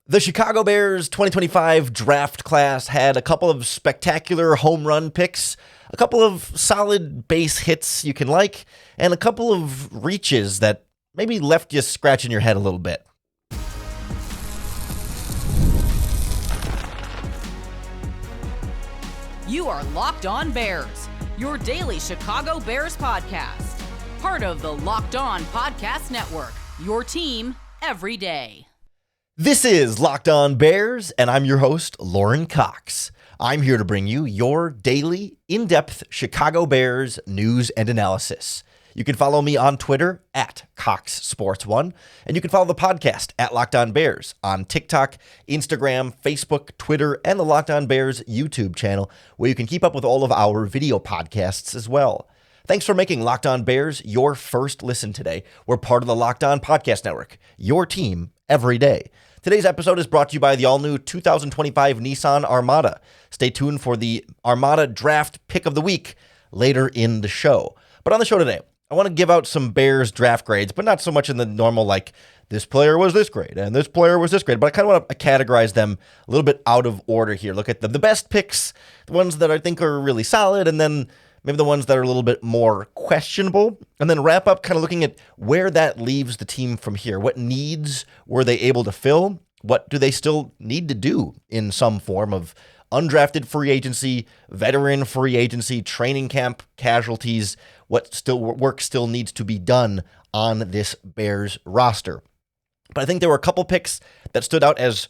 The Chicago Bears 2025 draft class had a couple of spectacular home run picks, a couple of solid base hits you can like, and a couple of reaches that maybe left you scratching your head a little bit. You are Locked On Bears, your daily Chicago Bears podcast. Part of the Locked On Podcast Network, your team every day. This is Locked On Bears, and I'm your host, Lauren Cox. I'm here to bring you your daily, in-depth Chicago Bears news and analysis. You can follow me on Twitter at CoxSports1, and you can follow the podcast at Locked On Bears on TikTok, Instagram, Facebook, Twitter, and the Locked On Bears YouTube channel, where you can keep up with all of our video podcasts as well. Thanks for making Locked On Bears your first listen today. We're part of the Locked On Podcast Network, your team every day. Today's episode is brought to you by the all-new 2025 Nissan Armada. Stay tuned for the Armada Draft Pick of the Week later in the show. But on the show today, I want to give out some Bears draft grades, but not so much in the normal, like, this player was this grade and this player was this grade, but I kind of want to categorize them a little bit out of order here. Look at the best picks, the ones that I think are really solid, and then maybe the ones that are a little bit more questionable, and then wrap up kind of looking at where that leaves the team from here. What needs were they able to fill? What do they still need to do in some form of undrafted free agency, veteran free agency, training camp casualties? What work still needs to be done on this Bears roster? But I think there were a couple picks that stood out as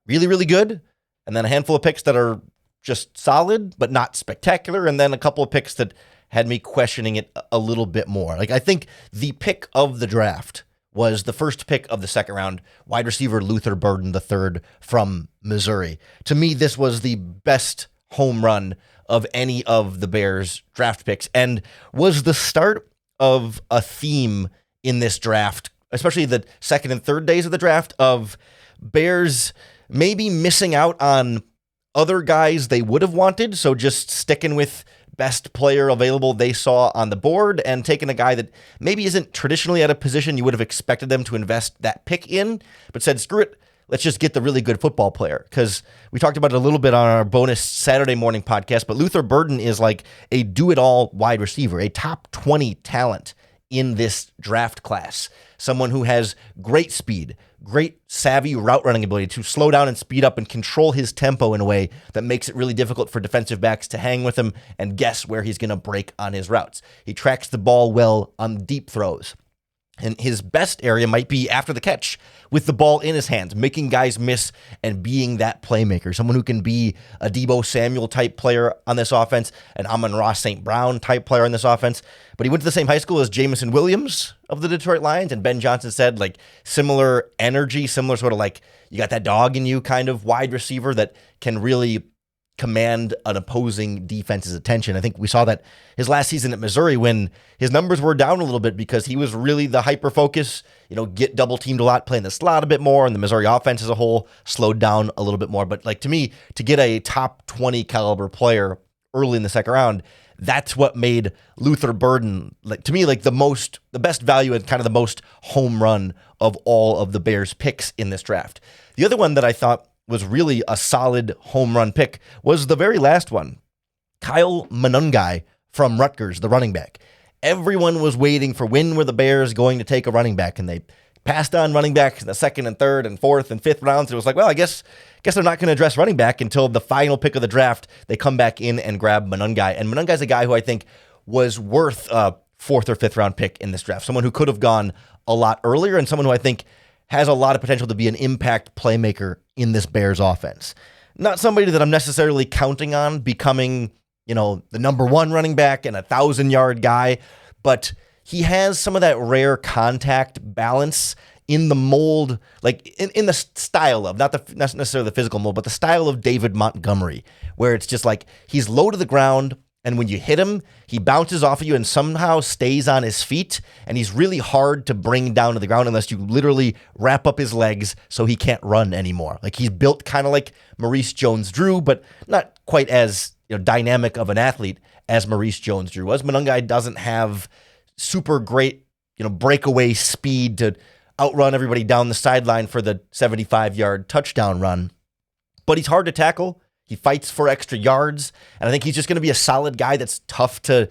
really, really good, and then a handful of picks that are just solid, but not spectacular. And then a couple of picks that had me questioning it a little bit more. Like, I think the pick of the draft was the first pick of the second round, wide receiver Luther Burden III from Missouri. To me, this was the best home run of any of the Bears draft picks and was the start of a theme in this draft, especially the second and third days of the draft, of Bears maybe missing out on other guys they would have wanted, so just sticking with best player available they saw on the board and taking a guy that maybe isn't traditionally at a position you would have expected them to invest that pick in, but said, screw it, let's just get the really good football player. Because we talked about it a little bit on our bonus Saturday morning podcast, but Luther Burden is like a do-it-all wide receiver, a top 20 talent in this draft class. Someone who has great speed, great savvy route running ability to slow down and speed up and control his tempo in a way that makes it really difficult for defensive backs to hang with him and guess where he's going to break on his routes. He tracks the ball well on deep throws. And his best area might be after the catch with the ball in his hands, making guys miss and being that playmaker, someone who can be a Deebo Samuel type player on this offense, an Amon-Ra St. Brown type player on this offense. But he went to the same high school as Jameson Williams of the Detroit Lions, and Ben Johnson said, like, similar energy, similar sort of like you got that dog in you kind of wide receiver that can really command an opposing defense's attention. I think we saw that his last season at Missouri when his numbers were down a little bit because he was really the hyper focus, get double teamed a lot, playing the slot a bit more, and the Missouri offense as a whole slowed down a little bit more. But like, to me, to get a top 20 caliber player early in the second round, that's what made Luther Burden, like, to me, like the best value and kind of the most home run of all of the Bears picks in this draft. The other one that I thought was really a solid home run pick was the very last one. Kyle Monangai from Rutgers, the running back. Everyone was waiting for when were the Bears going to take a running back, and they passed on running back in the second and third and fourth and fifth rounds. It was like, well, I guess they're not going to address running back until the final pick of the draft. They come back in and grab Monangai. And Monangai's a guy who I think was worth a fourth or fifth round pick in this draft. Someone who could have gone a lot earlier and someone who I think has a lot of potential to be an impact playmaker in this Bears offense. Not somebody that I'm necessarily counting on becoming, the number one running back and 1,000-yard guy, but he has some of that rare contact balance in the mold, like in the style of, not necessarily the physical mold, but the style of David Montgomery, where it's just like he's low to the ground, and when you hit him, he bounces off of you and somehow stays on his feet, and he's really hard to bring down to the ground unless you literally wrap up his legs so he can't run anymore. Like, he's built kind of like Maurice Jones-Drew, but not quite as dynamic of an athlete as Maurice Jones-Drew was. Monangai doesn't have super great breakaway speed to outrun everybody down the sideline for the 75-yard touchdown run. But he's hard to tackle. He fights for extra yards. And I think he's just going to be a solid guy that's tough to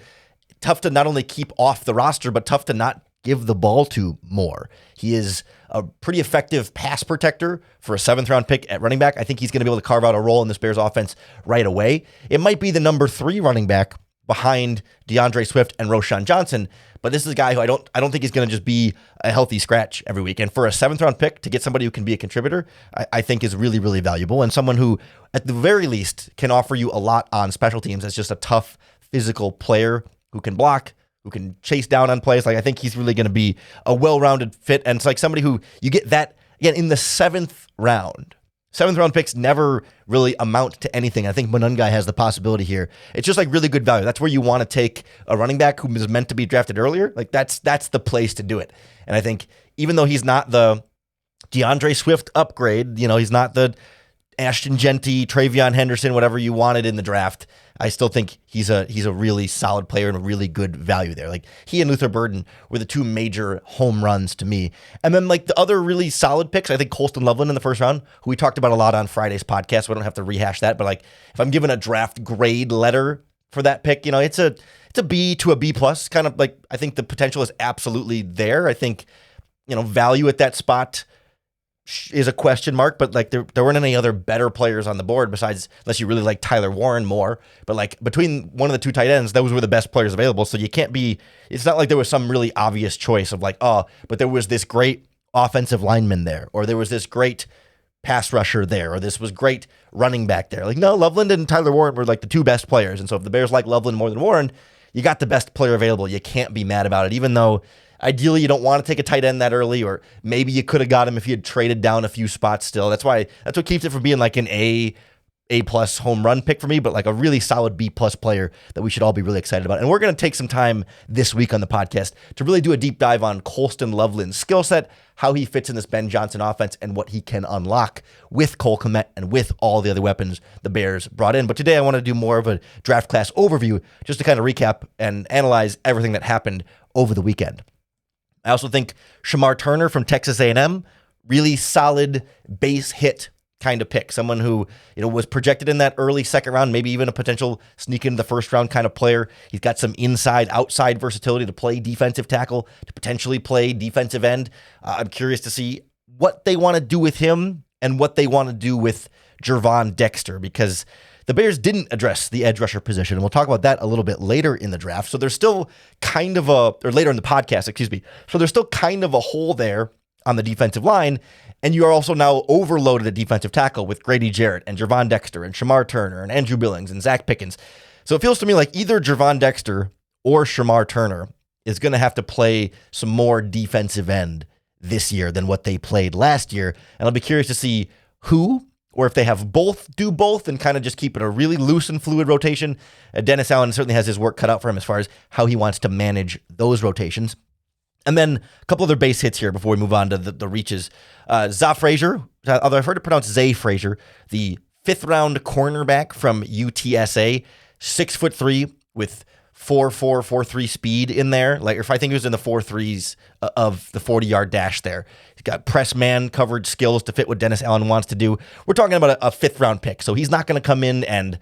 not only keep off the roster, but tough to not give the ball to more. He is a pretty effective pass protector for a 7th-round pick at running back. I think he's going to be able to carve out a role in this Bears offense right away. It might be the number 3 running back behind DeAndre Swift and Roschon Johnson, but this is a guy who I don't think he's going to just be a healthy scratch every week. And for a 7th-round pick to get somebody who can be a contributor, I think is really, really valuable, and someone who, at the very least, can offer you a lot on special teams as just a tough, physical player who can block, who can chase down on plays. Like, I think he's really going to be a well-rounded fit. And it's like somebody who you get that, again, in the 7th round. 7th-round picks never really amount to anything. I think Monungai has the possibility here. It's just like really good value. That's where you want to take a running back who is meant to be drafted earlier. Like that's the place to do it. And I think even though he's not the DeAndre Swift upgrade, he's not the Ashton Genty, Travion Henderson, whatever you wanted in the draft, I still think he's a really solid player and a really good value there. Like, he and Luther Burden were the 2 major home runs to me. And then, like, the other really solid picks, I think Colston Loveland in the 1st round, who we talked about a lot on Friday's podcast, so I don't have to rehash that. But, like, if I'm given a draft grade letter for that pick, it's a B to a B plus. Kind of like, I think the potential is absolutely there. I think, value at that spot is a question mark, but like there weren't any other better players on the board besides, unless you really like Tyler Warren more, but like between one of the 2 tight ends, those were the best players available. So you can't be, it's not like there was some really obvious choice of like, oh, but there was this great offensive lineman there, or there was this great pass rusher there, or this was great running back there. Like, no, Loveland and Tyler Warren were like the 2 best players. And so if the Bears like Loveland more than Warren, you got the best player available. You can't be mad about it, even though ideally, you don't want to take a tight end that early, or maybe you could have got him if you had traded down a few spots still. That's what keeps it from being like an A plus home run pick for me, but like a really solid B plus player that we should all be really excited about. And we're going to take some time this week on the podcast to really do a deep dive on Colston Loveland's skill set, how he fits in this Ben Johnson offense, and what he can unlock with Cole Kmet and with all the other weapons the Bears brought in. But today I want to do more of a draft class overview just to kind of recap and analyze everything that happened over the weekend. I also think Shamar Turner from Texas A&M, really solid base hit kind of pick. Someone who, was projected in that early 2nd round, maybe even a potential sneak into the 1st round kind of player. He's got some inside, outside versatility to play defensive tackle, to potentially play defensive end. I'm curious to see what they want to do with him and what they want to do with Gervon Dexter, because the Bears didn't address the edge rusher position, and we'll talk about that a little bit later in the draft. So there's still kind of or later in the podcast, excuse me. So there's still kind of a hole there on the defensive line, and you are also now overloaded at defensive tackle with Grady Jarrett and Gervon Dexter and Shamar Turner and Andrew Billings and Zach Pickens. So it feels to me like either Gervon Dexter or Shamar Turner is going to have to play some more defensive end this year than what they played last year, and I'll be curious to see who, or if they have both, do both, and kind of just keep it a really loose and fluid rotation. Dennis Allen certainly has his work cut out for him as far as how he wants to manage those rotations. And then a couple other base hits here before we move on to the reaches. Za Frazier, although I've heard it pronounced Zay Frazier, the 5th-round cornerback from UTSA, 6'3" with 4.4, 4.3 speed in there. Like, if I think it was in the 4.3s of the 40-yard dash there. He's got press man coverage skills to fit what Dennis Allen wants to do. We're talking about a 5th-round pick, so he's not going to come in and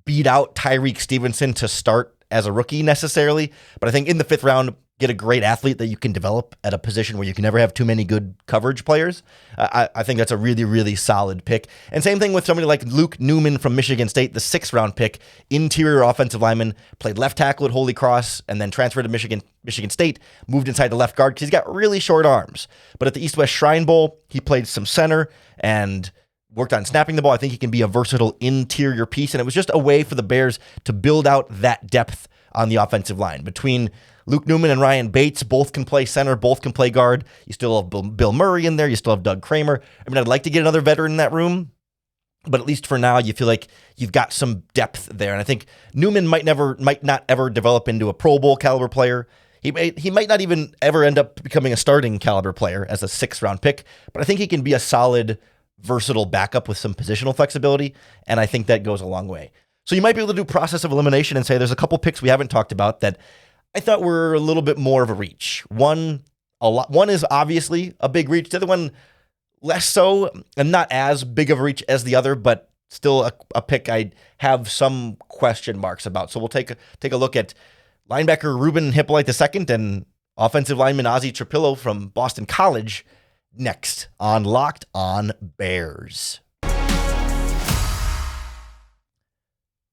beat out Tyreek Stevenson to start as a rookie necessarily. But I think in the 5th round, get a great athlete that you can develop at a position where you can never have too many good coverage players. I think that's a really, really solid pick. And same thing with somebody like Luke Newman from Michigan State, the 6th round pick, interior offensive lineman, played left tackle at Holy Cross, and then transferred to Michigan State, moved inside the left guard because he's got really short arms. But at the East-West Shrine Bowl, he played some center and worked on snapping the ball. I think he can be a versatile interior piece, and it was just a way for the Bears to build out that depth on the offensive line. Between Luke Newman and Ryan Bates, both can play center, both can play guard. You still have Bill Murray in there. You still have Doug Kramer. I mean, I'd like to get another veteran in that room, but at least for now, you feel like you've got some depth there. And I think Newman might not ever develop into a Pro Bowl caliber player. He might not even ever end up becoming a starting caliber player as a 6th round pick, but I think he can be a solid, versatile backup with some positional flexibility, and I think that goes a long way. So you might be able to do process of elimination and say there's a couple picks we haven't talked about that I thought were a little bit more of a reach. One, a lot. One is obviously a big reach. The other one, less so, and not as big of a reach as the other, but still a pick I have some question marks about. So we'll take a look at linebacker Ruben Hippolyte II and offensive lineman Ozzie Trapillo from Boston College next on Locked On Bears.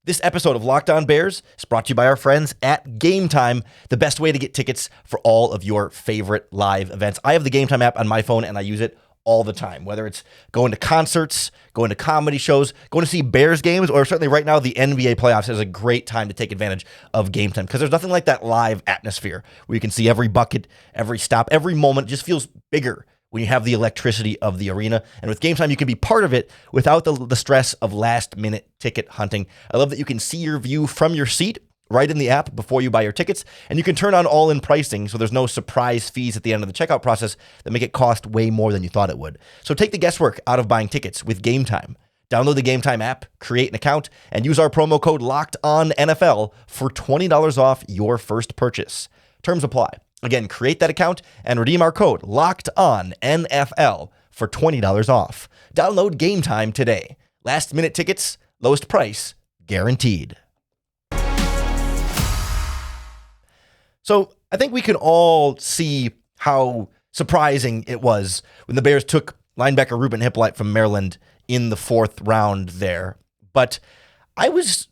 This episode of Locked On Bears is brought to you by our friends at Gametime, the best way to get tickets for all of your favorite live events. I have the Gametime app on my phone, and I use it all the time, whether it's going to concerts, going to comedy shows, going to see Bears games, or certainly right now the NBA playoffs is a great time to take advantage of Gametime because there's nothing like that live atmosphere where you can see every bucket, every stop, every moment. It just feels bigger when you have the electricity of the arena. And with Gametime, you can be part of it without the stress of last-minute ticket hunting. I love that you can see your view from your seat right in the app before you buy your tickets, and you can turn on all-in pricing so there's no surprise fees at the end of the checkout process that make it cost way more than you thought it would. So take the guesswork out of buying tickets with Gametime. Download the Gametime app, create an account, and use our promo code LOCKEDONNFL for $20 off your first purchase. Terms apply. Again, create that account and redeem our code LOCKEDONNFL for $20 off. Download Gametime today. Last-minute tickets, lowest price, guaranteed. So I think we can all see how surprising it was when the Bears took linebacker Ruben Hippolyte from Maryland in the 4th round there. But I was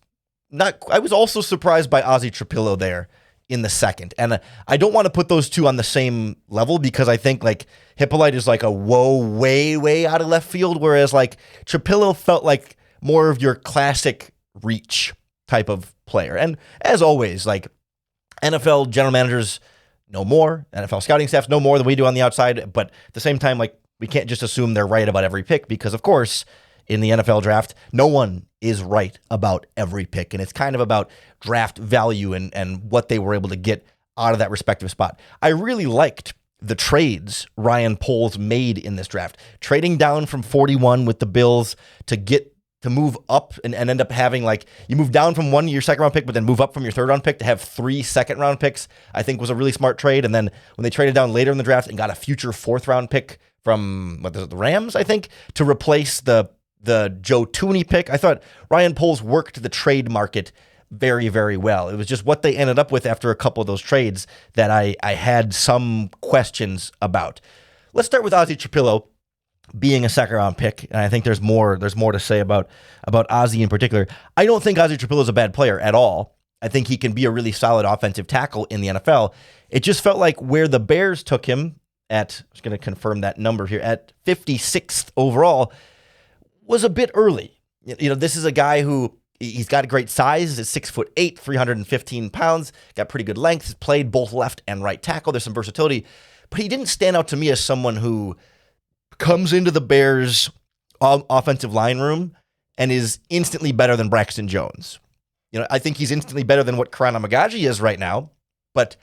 also surprised by Ozzie Trapillo there in the 2nd. And I don't want to put those two on the same level because I think like Hippolyte is like a way out of left field, whereas like Trapillo felt like more of your classic reach type of player. And as always, like NFL general managers know more, NFL scouting staffs know more than we do on the outside, but at the same time, like we can't just assume they're right about every pick because of course in the NFL draft, no one is right about every pick. And it's kind of about draft value and what they were able to get out of that respective spot. I really liked the trades Ryan Poles made in this draft. Trading down from 41 with the Bills to move up and end up having like, you move down from your 2nd round pick, but then move up from your 3rd round pick to have 3 2nd round picks, I think was a really smart trade. And then when they traded down later in the draft and got a future 4th round pick from the Rams, I think, to replace the Joe Tooney pick. I thought Ryan Poles worked the trade market very, very well. It was just what they ended up with after a couple of those trades that I had some questions about. Let's start with Ozzie Trapillo being a 2nd round pick, and I think there's more to say about Ozzie in particular. I don't think Ozzie Trapillo is a bad player at all. I think he can be a really solid offensive tackle in the NFL. It just felt like where the Bears took him at, I'm just going to confirm that number here, at 56th overall, was a bit early. You know, this is a guy who he's got a great size. He's 6'8", 315 pounds, got pretty good length. He's played both left and right tackle. There's some versatility, but he didn't stand out to me as someone who comes into the Bears offensive line room and is instantly better than Braxton Jones. You know, I think he's instantly better than what Karan Amagaji is right now, but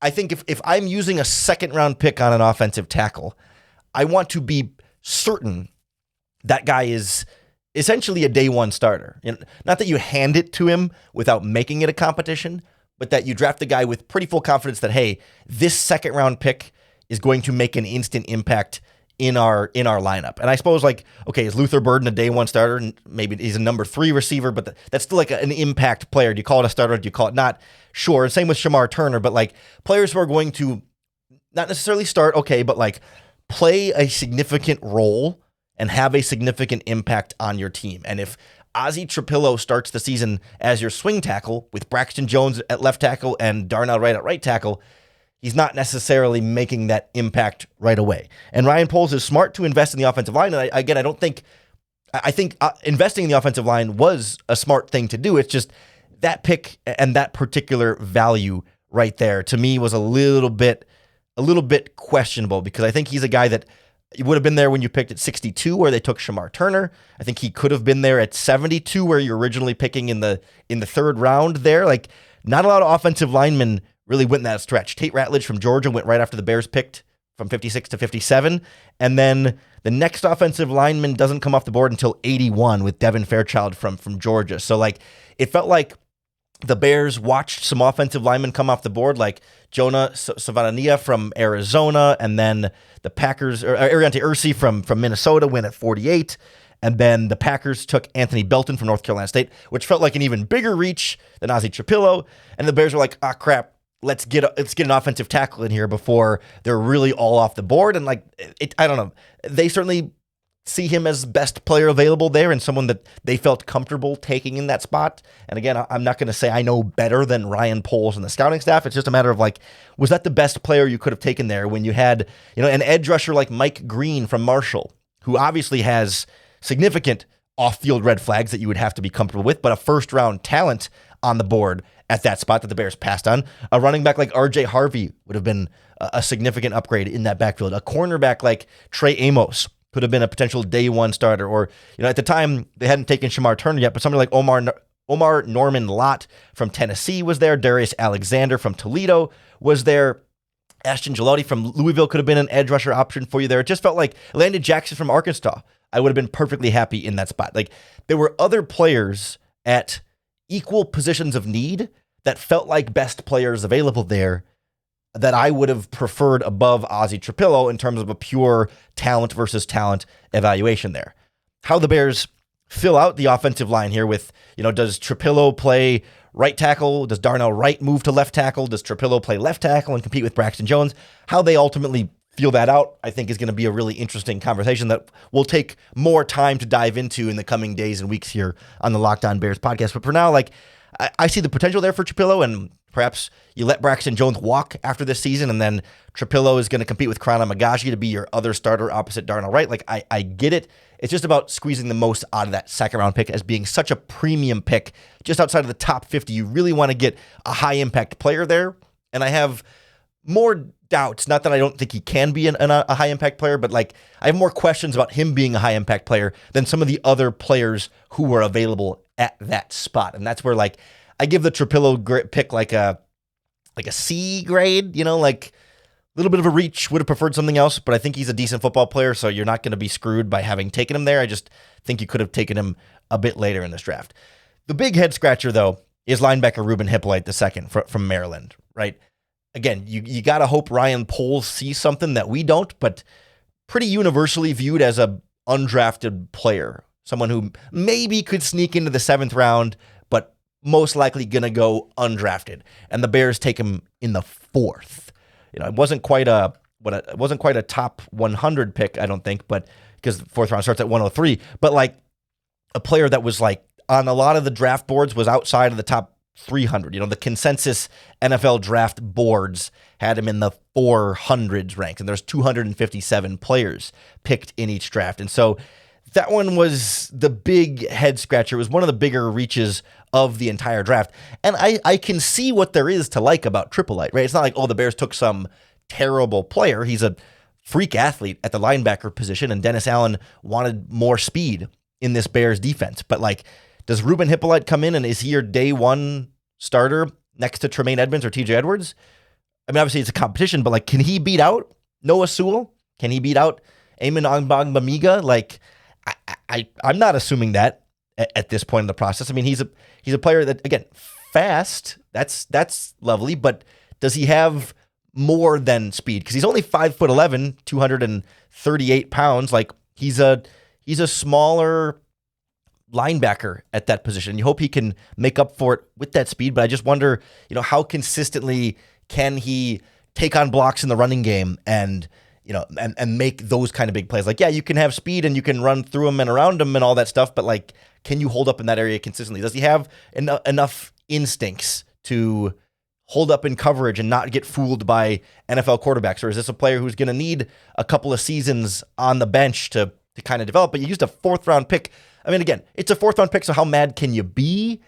I think if I'm using a 2nd round pick on an offensive tackle, I want to be certain that guy is essentially a day 1 starter. You know, not that you hand it to him without making it a competition, but that you draft the guy with pretty full confidence that, hey, this 2nd round pick is going to make an instant impact in our lineup. And I suppose like, okay, is Luther Burden a day 1 starter? And maybe he's a number 3 receiver, but that's still like an impact player. Do you call it a starter? Do you call it not? Sure. Same with Shamar Turner, but like players who are going to not necessarily start, okay, but like play a significant role and have a significant impact on your team. And if Ozzie Trapillo starts the season as your swing tackle with Braxton Jones at left tackle and Darnell Wright at right tackle, he's not necessarily making that impact right away. And Ryan Poles is smart to invest in the offensive line. And I think investing in the offensive line was a smart thing to do. It's just that pick and that particular value right there to me was a little bit questionable because I think he's a guy that he would have been there when you picked at 62 where they took Shamar Turner. I think he could have been there at 72 where you're originally picking in the 3rd round there. Like not a lot of offensive linemen really went in that stretch. Tate Ratledge from Georgia went right after the Bears picked from 56 to 57. And then the next offensive lineman doesn't come off the board until 81 with Devin Fairchild from Georgia. So like it felt like the Bears watched some offensive linemen come off the board, like Jonah Savania from Arizona, and then the Packers, or Ariante Ursi from Minnesota, went at 48. And then the Packers took Anthony Belton from North Carolina State, which felt like an even bigger reach than Ozzie Trapillo. And the Bears were like, crap, let's get an offensive tackle in here before they're really all off the board. And I don't know. They certainly see him as best player available there and someone that they felt comfortable taking in that spot. And again, I'm not going to say I know better than Ryan Poles and the scouting staff. It's just a matter of was that the best player you could have taken there when you had, an edge rusher like Mike Green from Marshall, who obviously has significant off-field red flags that you would have to be comfortable with, but a first-round talent on the board at that spot that the Bears passed on. A running back like R.J. Harvey would have been a significant upgrade in that backfield. A cornerback like Trey Amos could have been a potential day one starter. Or, at the time, they hadn't taken Shamar Turner yet, but somebody like Omar Norman Lott from Tennessee was there. Darius Alexander from Toledo was there. Ashton Gilotti from Louisville could have been an edge rusher option for you there. It just felt like Landon Jackson from Arkansas, I would have been perfectly happy in that spot. There were other players at equal positions of need that felt like best players available there that I would have preferred above Ozzie Trapillo in terms of a pure talent versus talent evaluation there. How the Bears fill out the offensive line here with, does Trapillo play right tackle? Does Darnell Wright move to left tackle? Does Trapillo play left tackle and compete with Braxton Jones? How they ultimately feel that out, I think, is going to be a really interesting conversation that will take more time to dive into in the coming days and weeks here on the Locked On Bears podcast. But for now, I see the potential there for Trapillo, and perhaps you let Braxton Jones walk after this season, and then Trapillo is going to compete with Krana Magashi to be your other starter opposite Darnell Wright. I get it. It's just about squeezing the most out of that second-round pick as being such a premium pick just outside of the top 50. You really want to get a high-impact player there, and I have more doubts. Not that I don't think he can be a high-impact player, but I have more questions about him being a high-impact player than some of the other players who were available at that spot. And that's where I give the Trapillo pick a C grade, a little bit of a reach. Would have preferred something else, but I think he's a decent football player, so you're not going to be screwed by having taken him there. I just think you could have taken him a bit later in this draft. The big head scratcher, though, is linebacker Ruben Hippolyte II from Maryland, right? Again, you got to hope Ryan Poles sees something that we don't, but pretty universally viewed as a undrafted player, someone who maybe could sneak into the 7th round, but most likely going to go undrafted. And the Bears take him in the 4th. It wasn't quite a top 100 pick, I don't think, but because the 4th round starts at 103, but a player that was on a lot of the draft boards was outside of the top 300. The consensus NFL draft boards had him in the 400s ranks, and there's 257 players picked in each draft. And so that one was the big head scratcher. It was one of the bigger reaches of the entire draft. And I can see what there is to like about Tripolite, right? It's not like, the Bears took some terrible player. He's a freak athlete at the linebacker position, and Dennis Allen wanted more speed in this Bears defense. But does Ruben Hippolyte come in, and is he your day one starter next to Tremaine Edmonds or TJ Edwards? I mean, obviously it's a competition, but can he beat out Noah Sewell? Can he beat out Eamon Ogbongbemiga? I'm not assuming that at this point in the process. I mean, he's a player that, again, fast. That's lovely, but does he have more than speed? Because he's only 5'11", 238 pounds. He's a smaller linebacker at that position. You hope he can make up for it with that speed, but I just wonder, how consistently can he take on blocks in the running game and make those kind of big plays? You can have speed and you can run through them and around them and all that stuff, but can you hold up in that area consistently? Does he have enough instincts to hold up in coverage and not get fooled by NFL quarterbacks? Or is this a player who's going to need a couple of seasons on the bench to kind of develop? But you used a 4th round pick. I mean, again, it's a 4th round pick, so how mad can you be?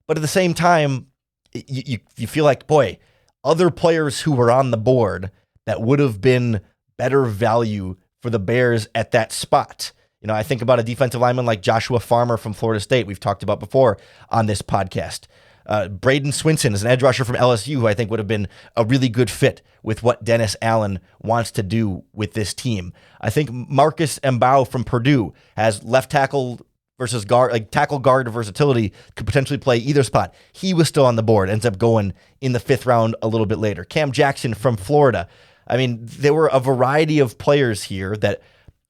But at the same time, you feel like, boy, other players who were on the board that would have been better value for the Bears at that spot. I think about a defensive lineman like Joshua Farmer from Florida State, we've talked about before on this podcast. Braden Swinson is an edge rusher from LSU who I think would have been a really good fit with what Dennis Allen wants to do with this team. I think Marcus Mbao from Purdue has left tackle versus guard, like tackle guard versatility, could potentially play either spot. He was still on the board, ends up going in the 5th round a little bit later. Cam Jackson from Florida. I mean, there were a variety of players here that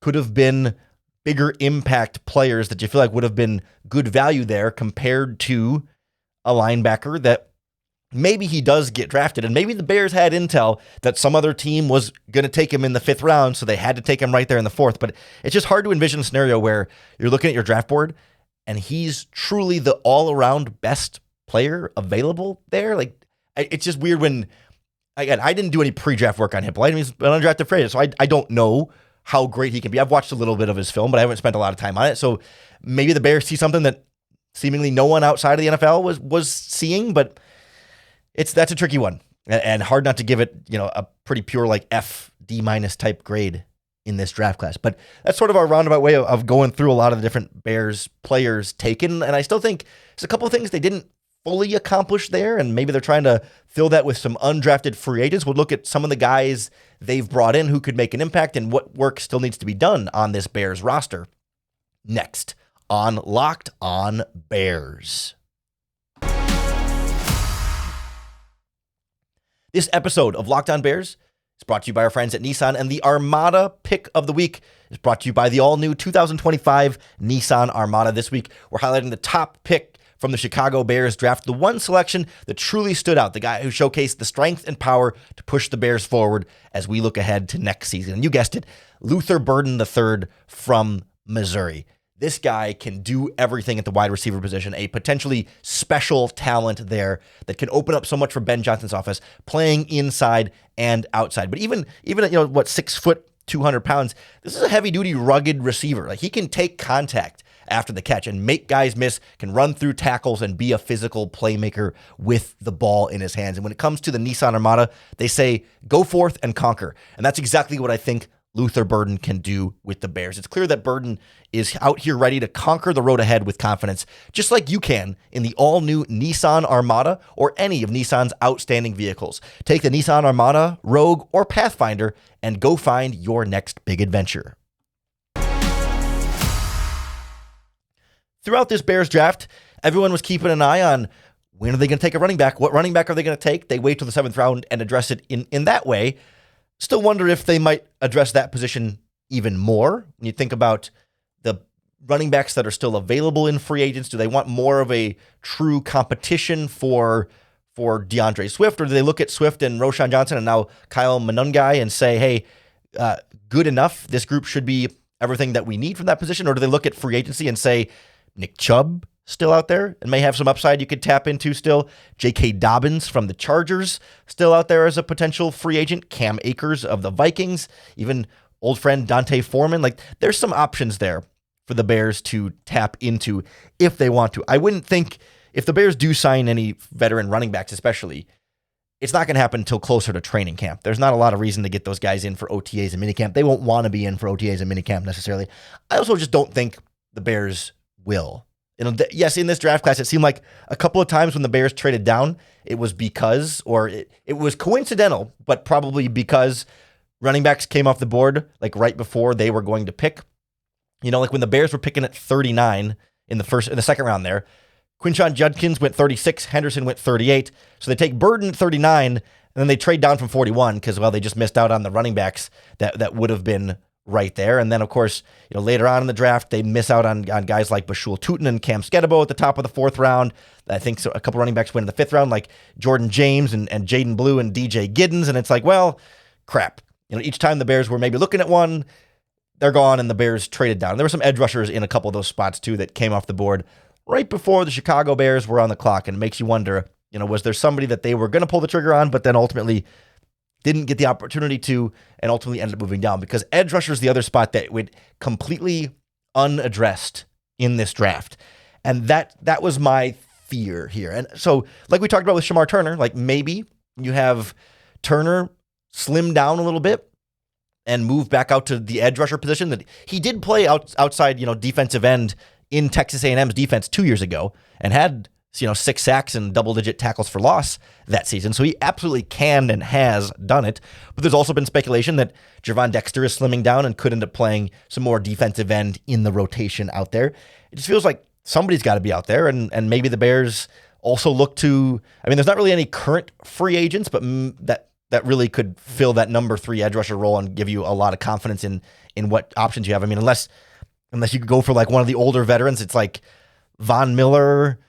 could have been bigger impact players that you feel like would have been good value there compared to a linebacker that maybe he does get drafted. And maybe the Bears had intel that some other team was going to take him in the 5th round, so they had to take him right there in the 4th. But it's just hard to envision a scenario where you're looking at your draft board and he's truly the all-around best player available there. Like, it's just weird when, again, I didn't do any pre-draft work on him. Well, he's an undrafted free agent, so I don't know how great he can be. I've watched a little bit of his film, but I haven't spent a lot of time on it. So maybe the Bears see something that seemingly no one outside of the NFL was seeing, but that's a tricky one and hard not to give it, a pretty pure like F, D- type grade in this draft class. But that's sort of our roundabout way of going through a lot of the different Bears players taken. And I still think there's a couple of things they didn't fully accomplish there, and maybe they're trying to fill that with some undrafted free agents. We'll look at some of the guys they've brought in who could make an impact and what work still needs to be done on this Bears roster. Next on Locked On Bears. This episode of Locked On Bears is brought to you by our friends at Nissan, and the Armada pick of the week is brought to you by the all-new 2025 Nissan Armada. This week, we're highlighting the top pick from the Chicago Bears draft, the one selection that truly stood out, the guy who showcased the strength and power to push the Bears forward as we look ahead to next season. And you guessed it, Luther Burden III from Missouri. This guy can do everything at the wide receiver position, a potentially special talent there that can open up so much for Ben Johnson's offense, playing inside and outside. But even at 6 foot, 200 pounds, this is a heavy duty, rugged receiver. Like, he can take contact after the catch and make guys miss, can run through tackles and be a physical playmaker with the ball in his hands. And when it comes to the Nissan Armada, they say, go forth and conquer. And that's exactly what I think Luther Burden can do with the Bears. It's clear that Burden is out here ready to conquer the road ahead with confidence, just like you can in the all-new Nissan Armada or any of Nissan's outstanding vehicles. Take the Nissan Armada, Rogue, or Pathfinder and go find your next big adventure. Throughout this Bears draft, everyone was keeping an eye on when are they going to take a running back? What running back are they going to take? They wait till the 7th round and address it in that way. Still wonder if they might address that position even more. When you think about the running backs that are still available in free agents, do they want more of a true competition for DeAndre Swift? Or do they look at Swift and Roschon Johnson and now Kyle Monungai and say, hey, good enough, this group should be everything that we need from that position? Or do they look at free agency and say, Nick Chubb still out there and may have some upside you could tap into still. J.K. Dobbins from the Chargers still out there as a potential free agent. Cam Akers of the Vikings, even old friend Dante Foreman. Like, there's some options there for the Bears to tap into if they want to. I wouldn't think if the Bears do sign any veteran running backs especially, it's not going to happen until closer to training camp. There's not a lot of reason to get those guys in for OTAs and minicamp. They won't want to be in for OTAs and minicamp necessarily. I also just don't think the Bears will. Yes, in this draft class, it seemed like a couple of times when the Bears traded down, it was because, or it was coincidental, but probably because running backs came off the board like right before they were going to pick. Like when the Bears were picking at 39 in the second round there, Quinshon Judkins went 36, Henderson went 38. So they take Burden at 39, and then they trade down from 41 because, well, they just missed out on the running backs that would have been right there. And then, of course, later on in the draft, they miss out on guys like Bashul Tutin and Cam Skedibo at the top of the 4th round. I think a couple running backs went in the 5th round, like Jordan James and Jaden Blue and DJ Giddens. And it's like, well, crap. Each time the Bears were maybe looking at one, they're gone and the Bears traded down. There were some edge rushers in a couple of those spots too that came off the board right before the Chicago Bears were on the clock. And it makes you wonder, was there somebody that they were going to pull the trigger on, but then ultimately didn't get the opportunity to, and ultimately ended up moving down? Because edge rusher is the other spot that went completely unaddressed in this draft. And that was my fear here. And so, like we talked about with Shamar Turner, like maybe you have Turner slim down a little bit and move back out to the edge rusher position that he did play outside, defensive end in Texas A&M's defense 2 years ago and had 6 sacks and double-digit tackles for loss that season. So he absolutely can and has done it. But there's also been speculation that Gervon Dexter is slimming down and could end up playing some more defensive end in the rotation out there. It just feels like somebody's got to be out there, and maybe the Bears also look to, there's not really any current free agents, but that really could fill that number 3 edge rusher role and give you a lot of confidence in what options you have. Unless you could go for like one of the older veterans, it's like Von Miller,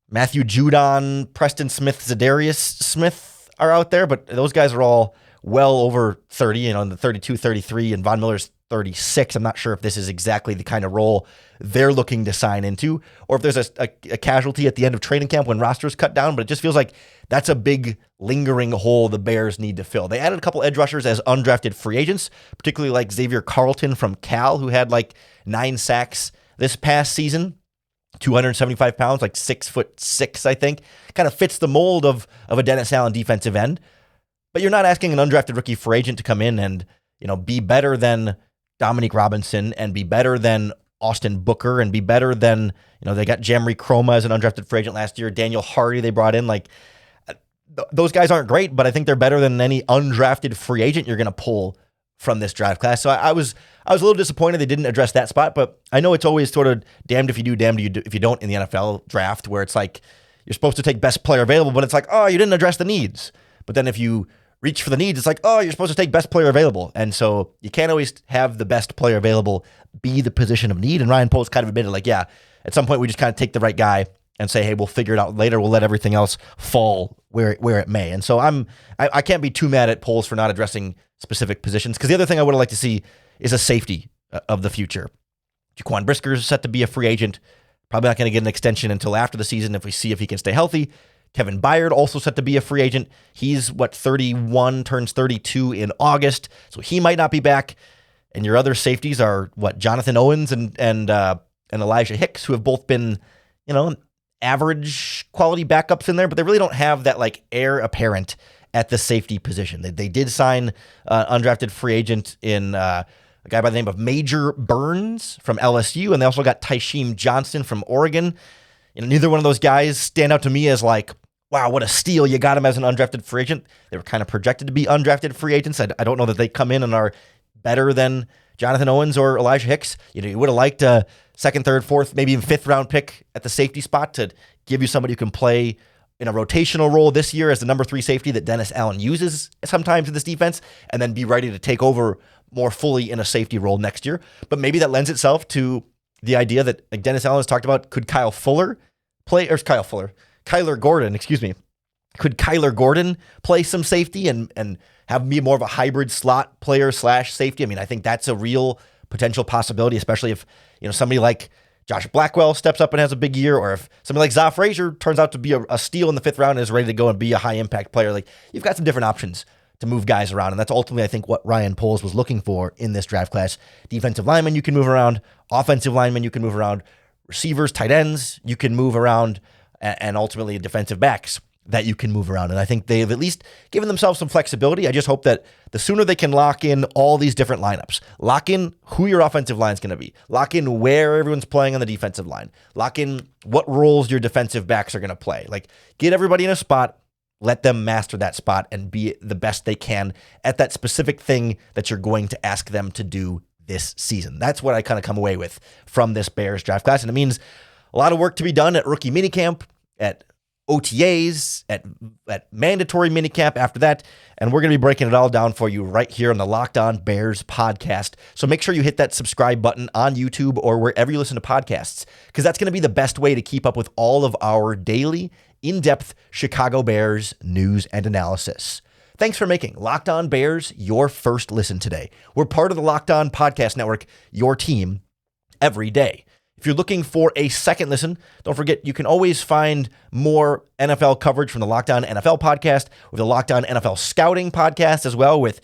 Matthew Judon, Preston Smith, Zadarius Smith are out there, but those guys are all well over 30, in the 32, 33, and Von Miller's 36. I'm not sure if this is exactly the kind of role they're looking to sign into, or if there's a casualty at the end of training camp when rosters cut down, but it just feels like that's a big lingering hole the Bears need to fill. They added a couple edge rushers as undrafted free agents, particularly like Xavier Carlton from Cal, who had like 9 sacks this past season. 275 pounds, like 6'6", I think. Kind of fits the mold of a Dennis Allen defensive end. But you're not asking an undrafted rookie free agent to come in and, be better than Dominique Robinson and be better than Austin Booker and be better than, they got Jamry Chroma as an undrafted free agent last year. Daniel Hardy they brought in. Like, those guys aren't great, but I think they're better than any undrafted free agent you're going to pull from this draft class. So I was a little disappointed they didn't address that spot, but I know it's always sort of damned if you do, damned if you don't in the NFL draft, where it's like you're supposed to take best player available, but it's like, oh, you didn't address the needs. But then if you reach for the needs, it's like, oh, you're supposed to take best player available. And so you can't always have the best player available be the position of need. And Ryan Poles kind of admitted, like, yeah, at some point we just kind of take the right guy and say, hey, we'll figure it out later. We'll let everything else fall where it may. And so I can't be too mad at Poles for not addressing specific positions, because the other thing I would have liked to see is a safety of the future. Jaquan Brisker is set to be a free agent. Probably not going to get an extension until after the season if we see if he can stay healthy. Kevin Byard also set to be a free agent. He's 31, turns 32 in August, so he might not be back. And your other safeties are Jonathan Owens and Elijah Hicks, who have both been, average quality backups in there, but they really don't have that like heir apparent at the safety position. They did sign undrafted free agent in a guy by the name of Major Burns from LSU, and they also got Tysheem Johnson from Oregon. Neither one of those guys stand out to me as like, wow, what a steal. You got him as an undrafted free agent. They were kind of projected to be undrafted free agents. I don't know that they come in and are better than Jonathan Owens or Elijah Hicks. You would have liked a second, third, fourth, maybe even fifth round pick at the safety spot to give you somebody who can play in a rotational role this year as the number 3 safety that Dennis Allen uses sometimes in this defense, and then be ready to take over more fully in a safety role next year. But maybe that lends itself to the idea that, like Dennis Allen has talked about, could Kyler Gordon, could Kyler Gordon play some safety and have be more of a hybrid slot player / safety? I think that's a real potential possibility, especially if, somebody like Josh Blackwell steps up and has a big year, or if somebody like Za Frazier turns out to be a steal in the 5th round and is ready to go and be a high impact player. Like, you've got some different options to move guys around, and that's ultimately, I think, what Ryan Poles was looking for in this draft class. Defensive linemen you can move around, offensive linemen you can move around, receivers, tight ends you can move around, and ultimately defensive backs that you can move around. And I think they've at least given themselves some flexibility. I just hope that the sooner they can lock in all these different lineups, lock in who your offensive line is going to be, lock in where everyone's playing on the defensive line, lock in what roles your defensive backs are going to play. Like, get everybody in a spot, let them master that spot and be the best they can at that specific thing that you're going to ask them to do this season. That's what I kind of come away with from this Bears draft class. And it means a lot of work to be done at rookie minicamp, at OTAs, at mandatory minicamp after that. And we're going to be breaking it all down for you right here on the Locked On Bears podcast. So make sure you hit that subscribe button on YouTube or wherever you listen to podcasts, because that's going to be the best way to keep up with all of our daily, in-depth Chicago Bears news and analysis. Thanks for making Locked On Bears your first listen today. We're part of the Locked On Podcast Network, your team every day. If you're looking for a second listen, don't forget you can always find more NFL coverage from the Locked On NFL podcast, with the Locked On NFL Scouting podcast as well, with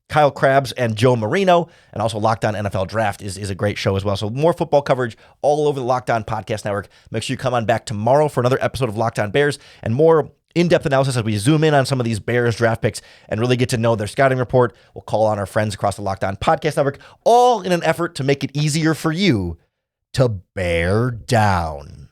Kyle Krabs and Joe Marino, and also Locked On NFL Draft is a great show as well. So more football coverage all over the Locked On Podcast Network. Make sure you come on back tomorrow for another episode of Locked On Bears and more in-depth analysis as we zoom in on some of these Bears draft picks and really get to know their scouting report. We'll call on our friends across the Locked On Podcast Network, all in an effort to make it easier for you to bear down.